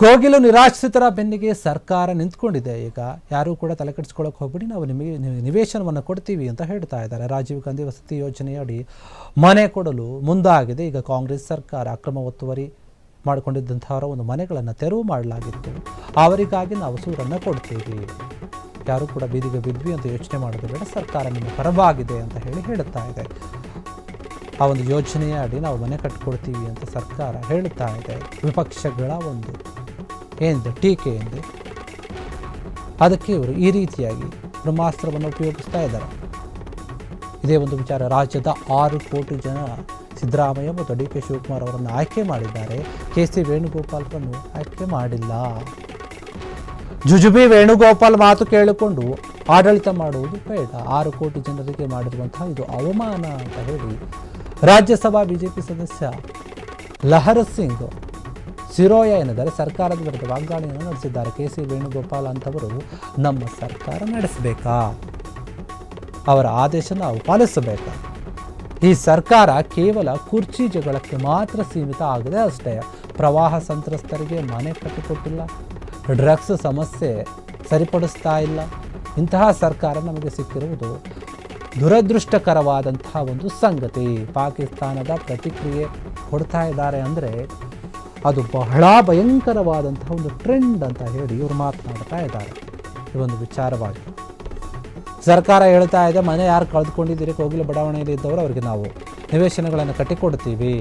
ಕೋಗಿಲು ನಿರಾಶ್ರಿತರ ಬೆನ್ನಿಗೆ ಸರ್ಕಾರ ನಿಂತ್ಕೊಂಡಿದೆ. ಈಗ ಯಾರೂ ಕೂಡ ತಲೆ ಕೆಡಿಸ್ಕೊಳ್ಳೋಕೆ ಹೋಗ್ಬಿಡಿ, ನಾವು ನಿಮಗೆ ನಿವೇಶನವನ್ನು ಕೊಡ್ತೀವಿ ಅಂತ ಹೇಳ್ತಾ ಇದ್ದಾರೆ. ರಾಜೀವ್ ಗಾಂಧಿ ವಸತಿ ಯೋಜನೆಯಡಿ ಮನೆ ಕೊಡಲು ಮುಂದಾಗಿದೆ. ಈಗ ಕಾಂಗ್ರೆಸ್ ಸರ್ಕಾರ ಅಕ್ರಮ ಒತ್ತುವರಿ ಮಾಡಿಕೊಂಡಿದ್ದಂಥವರ ಒಂದು ಮನೆಗಳನ್ನು ತೆರವು ಮಾಡಲಾಗಿತ್ತು. ಅವರಿಗಾಗಿ ನಾವು ಸೂರನ್ನು ಕೊಡ್ತೀವಿ, ಯಾರೂ ಕೂಡ ಬೀದಿಗೆ ಬಿದ್ವಿ ಅಂತ ಯೋಚನೆ ಮಾಡೋದು ಬೇಡ, ಸರ್ಕಾರ ನಿಮ್ಮ ಪರವಾಗಿದೆ ಅಂತ ಹೇಳುತ್ತಾ ಇದೆ. ಆ ಒಂದು ಯೋಜನೆಯ ಅಡಿ ನಾವು ಮನೆ ಕಟ್ಟಿಕೊಡ್ತೀವಿ ಅಂತ ಸರ್ಕಾರ ಹೇಳುತ್ತಾ ಇದೆ. ವಿಪಕ್ಷಗಳ ಒಂದು ಏನಿದೆ ಟೀಕೆ ಎಂದರೆ ಅದಕ್ಕೆ ಇವರು ಈ ರೀತಿಯಾಗಿ ಬ್ರಹ್ಮಾಸ್ತ್ರವನ್ನು ಉಪಯೋಗಿಸ್ತಾ ಇದ್ದಾರೆ. ಇದೇ ಒಂದು ವಿಚಾರ. ರಾಜ್ಯದ 6 ಕೋಟಿ ಜನ ಸಿದ್ದರಾಮಯ್ಯ ಮತ್ತು ಡಿ ಕೆ ಶಿವಕುಮಾರ್ ಅವರನ್ನು ಆಯ್ಕೆ ಮಾಡಿದ್ದಾರೆ. ಕೆ ಸಿ ವೇಣುಗೋಪಾಲ್ರನ್ನು ಆಯ್ಕೆ ಮಾಡಿಲ್ಲ. ಜುಜುಬಿ ವೇಣುಗೋಪಾಲ್ ಮಾತು ಕೇಳಿಕೊಂಡು ಆಡಳಿತ ಮಾಡುವುದು ಬೇಡ. 6 ಕೋಟಿ ಜನರಿಗೆ ಮಾಡಿರುವಂತಹ ಇದು ಅವಮಾನ ಅಂತ ಹೇಳಿ ರಾಜ್ಯಸಭಾ ಬಿಜೆಪಿ ಸದಸ್ಯ ಲಹರ್ ಸಿಂಗ್ ಸಿರೋಯಾ ಏನಿದ್ದಾರೆ ಸರ್ಕಾರದ ವಿರುದ್ಧ ವಾಗ್ದಾಳಿಯನ್ನು ನಡೆಸಿದ್ದಾರೆ. ಕೆ ಸಿ ವೇಣುಗೋಪಾಲ್ ಅಂತವರು ನಮ್ಮ ಸರ್ಕಾರ ನಡೆಸಬೇಕಾ, ಅವರ ಆದೇಶ ನಾವು ಪಾಲಿಸಬೇಕಾ? ಈ ಸರ್ಕಾರ ಕೇವಲ ಕುರ್ಚಿ ಜಗಳಕ್ಕೆ ಮಾತ್ರ ಸೀಮಿತ ಆಗಿದೆ ಅಷ್ಟೇ. ಪ್ರವಾಹ ಸಂತ್ರಸ್ತರಿಗೆ ಮನೆ ಕಟ್ಟಿಕೊಟ್ಟಿಲ್ಲ, ಡ್ರಗ್ಸ್ ಸಮಸ್ಯೆ ಸರಿಪಡಿಸ್ತಾ ಇಲ್ಲ. ಇಂತಹ ಸರ್ಕಾರ ನಮಗೆ ಸಿಕ್ಕಿರುವುದು ದುರದೃಷ್ಟಕರವಾದಂತಹ ಒಂದು ಸಂಗತಿ. ಪಾಕಿಸ್ತಾನದ ಪ್ರತಿಕ್ರಿಯೆ ಕೊಡ್ತಾ ಇದ್ದಾರೆ ಅಂದರೆ ಅದು ಬಹಳ ಭಯಂಕರವಾದಂತಹ ಒಂದು ಟ್ರೆಂಡ್ ಅಂತ ಹೇಳಿ ಇವರು ಮಾತನಾಡ್ತಾ ಇದ್ದಾರೆ. ಈ ಒಂದು ವಿಚಾರವಾಗಿ ಸರ್ಕಾರ ಹೇಳ್ತಾ ಇದೆ, ಮನೆ ಯಾರು ಕಳೆದುಕೊಂಡಿದ್ದೀರಿ ಕೋಗಿಲು ಬಡಾವಣೆಯಲ್ಲಿ ಇದ್ದವರು ಅವರಿಗೆ ನಾವು ನಿವೇಶನಗಳನ್ನು ಕಟ್ಟಿಕೊಡ್ತೀವಿ,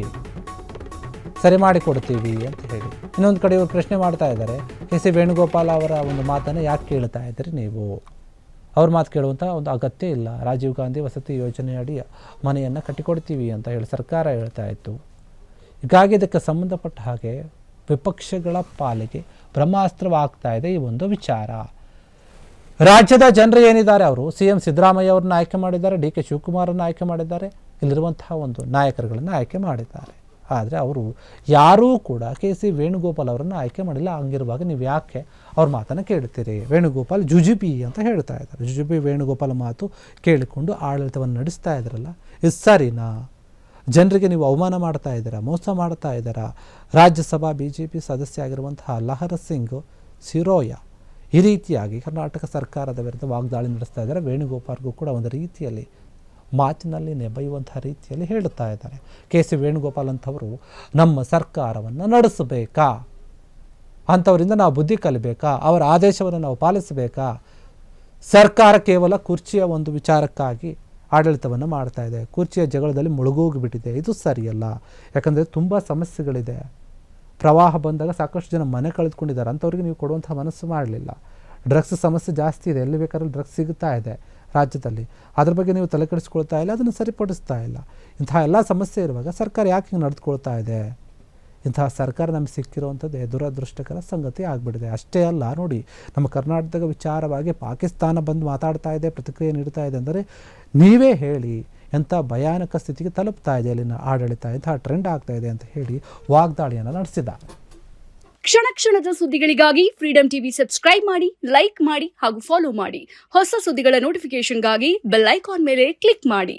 ಸರಿ ಮಾಡಿಕೊಡ್ತೀವಿ ಅಂತ ಹೇಳಿ. ಇನ್ನೊಂದು ಕಡೆ ಇವರು ಪ್ರಶ್ನೆ ಮಾಡ್ತಾ ಇದ್ದಾರೆ, ಕೆ ಸಿ ವೇಣುಗೋಪಾಲ್ ಅವರ ಒಂದು ಮಾತನ್ನು ಯಾಕೆ ಕೇಳ್ತಾ ಇದ್ದೀರಿ ನೀವು? ಅವ್ರ ಮಾತು ಕೇಳುವಂಥ ಒಂದು ಅಗತ್ಯ ಇಲ್ಲ. ರಾಜೀವ್ ಗಾಂಧಿ ವಸತಿ ಯೋಜನೆಯಡಿ ಮನೆಯನ್ನು ಕಟ್ಟಿಕೊಡ್ತೀವಿ ಅಂತ ಹೇಳಿ ಸರ್ಕಾರ ಹೇಳ್ತಾ ಇತ್ತು. ಹೀಗಾಗಿ ಇದಕ್ಕೆ ಸಂಬಂಧಪಟ್ಟ ಹಾಗೆ ವಿಪಕ್ಷಗಳ ಪಾಲಿಗೆ ಬ್ರಹ್ಮಾಸ್ತ್ರವಾಗ್ತಾ ಇದೆ ಈ ಒಂದು ವಿಚಾರ. ರಾಜ್ಯದ ಜನರು ಏನಿದ್ದಾರೆ, ಅವರು ಸಿ ಎಂ ಸಿದ್ದರಾಮಯ್ಯ ಅವ್ರನ್ನ ಆಯ್ಕೆ ಮಾಡಿದ್ದಾರೆ, ಡಿ ಕೆ ಶಿವಕುಮಾರನ್ನು ಆಯ್ಕೆ ಮಾಡಿದ್ದಾರೆ, ಇಲ್ಲಿರುವಂತಹ ಒಂದು ನಾಯಕರುಗಳನ್ನು ಆಯ್ಕೆ ಮಾಡಿದ್ದಾರೆ. ಆದರೆ ಅವರು ಯಾರೂ ಕೂಡ ಕೆ ಸಿ ವೇಣುಗೋಪಾಲ್ ಅವರನ್ನು ಆಯ್ಕೆ ಮಾಡಿಲ್ಲ. ಹಂಗಿರುವಾಗ ನೀವು ಯಾಕೆ ಅವ್ರ ಮಾತನ್ನು ಕೇಳ್ತೀರಿ? ವೇಣುಗೋಪಾಲ್ ಜುಜುಬಿ ಅಂತ ಹೇಳ್ತಾ ಇದ್ದಾರೆ. ಜುಜುಬಿ ವೇಣುಗೋಪಾಲ್ ಮಾತು ಕೇಳಿಕೊಂಡು ಆಡಳಿತವನ್ನು ನಡೆಸ್ತಾ ಇದ್ದಾರಲ್ಲ, ಇದು ಸರಿನಾ? ಜನರಿಗೆ ನೀವು ಅವಮಾನ ಮಾಡ್ತಾ ಇದ್ದೀರಾ, ಮೋಸ ಮಾಡ್ತಾ ಇದ್ದೀರಾ. ರಾಜ್ಯಸಭಾ ಬಿಜೆಪಿ ಸದಸ್ಯ ಆಗಿರುವಂತಹ ಲಹರ್ ಸಿಂಗ್ ಸಿರೋಯಾ ಈ ರೀತಿಯಾಗಿ ಕರ್ನಾಟಕ ಸರ್ಕಾರದ ವಿರುದ್ಧ ವಾಗ್ದಾಳಿ ನಡೆಸ್ತಾ ಇದ್ದಾರೆ. ವೇಣುಗೋಪಾಲ್ಗೂ ಕೂಡ ಒಂದು ರೀತಿಯಲ್ಲಿ ಮಾತಿನಲ್ಲಿ ನೆಬೆಯುವಂತಹ ರೀತಿಯಲ್ಲಿ ಹೇಳುತ್ತಾ ಇದ್ದಾರೆ. ಕೆ ಸಿ ವೇಣುಗೋಪಾಲ್ ಅಂಥವರು ನಮ್ಮ ಸರ್ಕಾರವನ್ನು ನಡೆಸಬೇಕಾ, ಅಂಥವರಿಂದ ನಾವು ಬುದ್ಧಿ ಕಲಿಬೇಕಾ, ಅವರ ಆದೇಶವನ್ನು ನಾವು ಪಾಲಿಸಬೇಕಾ? ಸರ್ಕಾರ ಕೇವಲ ಕುರ್ಚಿಯ ಒಂದು ವಿಚಾರಕ್ಕಾಗಿ ಆಡಳಿತವನ್ನು ಮಾಡ್ತಾ ಇದೆ, ಕುರ್ಚಿಯ ಜಗಳದಲ್ಲಿ ಮುಳುಗೋಗಿಬಿಟ್ಟಿದೆ. ಇದು ಸರಿಯಲ್ಲ. ಯಾಕಂದರೆ ತುಂಬ ಸಮಸ್ಯೆಗಳಿದೆ. ಪ್ರವಾಹ ಬಂದಾಗ ಸಾಕಷ್ಟು ಜನ ಮನೆ ಕಳೆದುಕೊಂಡಿದ್ದಾರೆ. ಅಂಥವ್ರಿಗೆ ನೀವು ಕೊಡುವಂಥ ಮನಸ್ಸು ಮಾಡಲಿಲ್ಲ. ಡ್ರಗ್ಸ್ ಸಮಸ್ಯೆ ಜಾಸ್ತಿ ಇದೆ, ಎಲ್ಲಿ ಬೇಕಾದ್ರೂ ಡ್ರಗ್ಸ್ ಸಿಗುತ್ತಾ ಇದೆ ರಾಜ್ಯದಲ್ಲಿ. ಅದ್ರ ಬಗ್ಗೆ ನೀವು ತಲೆ ಕೆಡಿಸ್ಕೊಳ್ತಾ ಇಲ್ಲ, ಅದನ್ನು ಸರಿಪಡಿಸ್ತಾ ಇಲ್ಲ. ಇಂತಹ ಎಲ್ಲ ಸಮಸ್ಯೆ ಇರುವಾಗ ಸರ್ಕಾರ ಯಾಕೆ ಹಿಂಗೆ ನಡೆದುಕೊಳ್ತಾ ಇದೆ? ಇಂತಹ ಸರ್ಕಾರ ನಮಗೆ ಸಿಕ್ಕಿರುವಂಥದ್ದೇ ದುರದೃಷ್ಟಕರ ಸಂಗತಿ ಆಗಿಬಿಟ್ಟಿದೆ. ಅಷ್ಟೇ ಅಲ್ಲ, ನೋಡಿ, ನಮ್ಮ ಕರ್ನಾಟಕದ ವಿಚಾರವಾಗಿ ಪಾಕಿಸ್ತಾನ ಬಂದು ಮಾತಾಡ್ತಾ ಇದೆ, ಪ್ರತಿಕ್ರಿಯೆ ನೀಡ್ತಾ ಇದೆ ಅಂದರೆ ನೀವೇ ಹೇಳಿ ಎಂಥ ಭಯಾನಕ ಸ್ಥಿತಿಗೆ ತಲುಪ್ತಾ ಇದೆ ಅಲ್ಲಿನ ಆಡಳಿತ, ಇಂತಹ ಟ್ರೆಂಡ್ ಆಗ್ತಾ ಇದೆ ಅಂತ ಹೇಳಿ ವಾಗ್ದಾಳಿಯನ್ನು ನಡೆಸಿದ್ದಾರೆ. ಕ್ಷಣ ಕ್ಷಣದ ಸುದ್ದಿಗಳಿಗಾಗಿ ಫ್ರೀಡಂ ಟಿವಿ ಸಬ್ಸ್ಕ್ರೈಬ್ ಮಾಡಿ, ಲೈಕ್ ಮಾಡಿ ಹಾಗೂ ಫಾಲೋ ಮಾಡಿ. ಹೊಸ ಸುದ್ದಿಗಳ ನೋಟಿಫಿಕೇಶನ್ಗಾಗಿ ಬೆಲ್ ಐಕಾನ್ ಮೇಲೆ ಕ್ಲಿಕ್ ಮಾಡಿ.